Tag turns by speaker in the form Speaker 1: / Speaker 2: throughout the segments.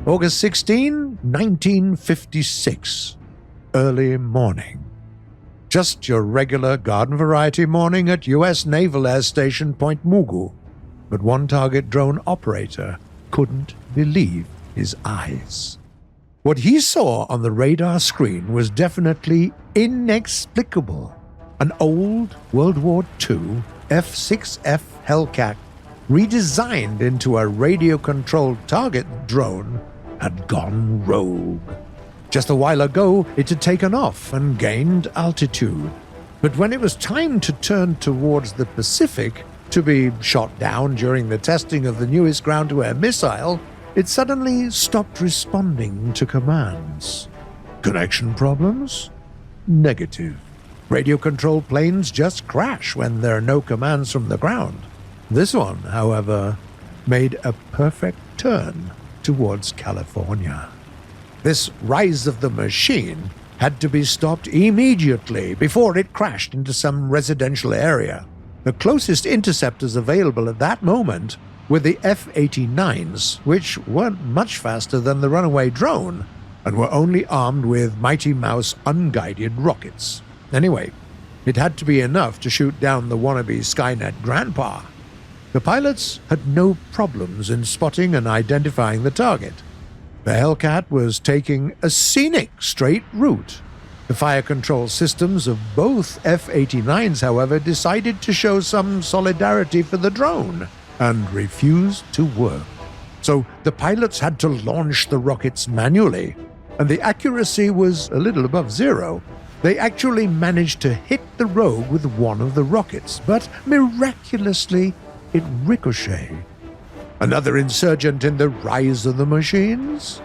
Speaker 1: August 16, 1956. Early morning. Just your regular garden variety morning at U.S. Naval Air Station Point Mugu. But one target drone operator couldn't believe his eyes. What he saw on the radar screen was definitely inexplicable. An old World War II F-6F Hellcat, redesigned into a radio-controlled target drone, had gone rogue. Just a while ago, it had taken off and gained altitude. But when it was time to turn towards the Pacific to be shot down during the testing of the newest ground-to-air missile, it suddenly stopped responding to commands. Connection problems? Negative. Radio-controlled planes just crash when there are no commands from the ground. This one, however, made a perfect turn towards California. This rise of the machine had to be stopped immediately before it crashed into some residential area. The closest interceptors available at that moment were the F-89s, which weren't much faster than the runaway drone and were only armed with Mighty Mouse unguided rockets. Anyway, it had to be enough to shoot down the wannabe Skynet grandpa. The pilots had no problems in spotting and identifying the target. The Hellcat was taking a scenic straight route. The fire control systems of both F-89s, however, decided to show some solidarity for the drone and refused to work. So the pilots had to launch the rockets manually, and the accuracy was a little above zero. They actually managed to hit the rogue with one of the rockets, but miraculously it ricocheted. Another insurgent in the rise of the machines?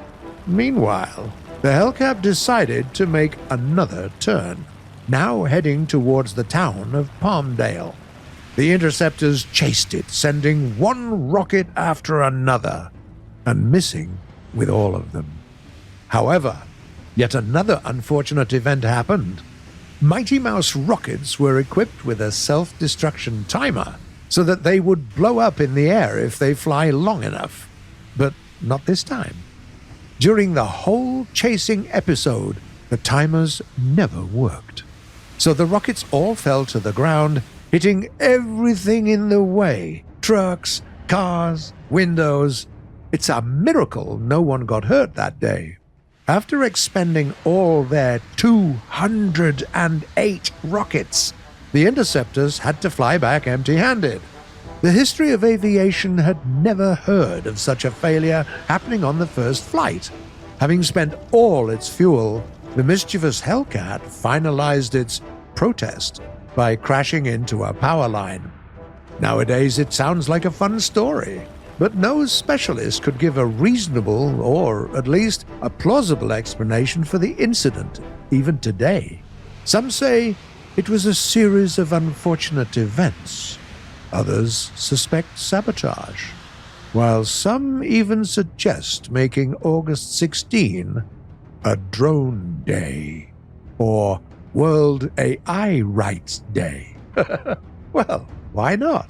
Speaker 1: Meanwhile, the Hellcat decided to make another turn, now heading towards the town of Palmdale. The interceptors chased it, sending one rocket after another, and missing with all of them. However, yet another unfortunate event happened. Mighty Mouse rockets were equipped with a self-destruction timer, so that they would blow up in the air if they fly long enough. But not this time. During the whole chasing episode, the timers never worked. So the rockets all fell to the ground, hitting everything in the way. Trucks, cars, windows. It's a miracle no one got hurt that day. After expending all their 208 rockets, the interceptors had to fly back empty-handed. The history of aviation had never heard of such a failure happening on the first flight. Having spent all its fuel, the mischievous Hellcat finalized its protest by crashing into a power line. Nowadays it sounds like a fun story, but no specialist could give a reasonable, or at least a plausible explanation for the incident, even today. Some say it was a series of unfortunate events. Others suspect sabotage, while some even suggest making August 16 a Drone Day, or World AI Rights Day. Well, why not?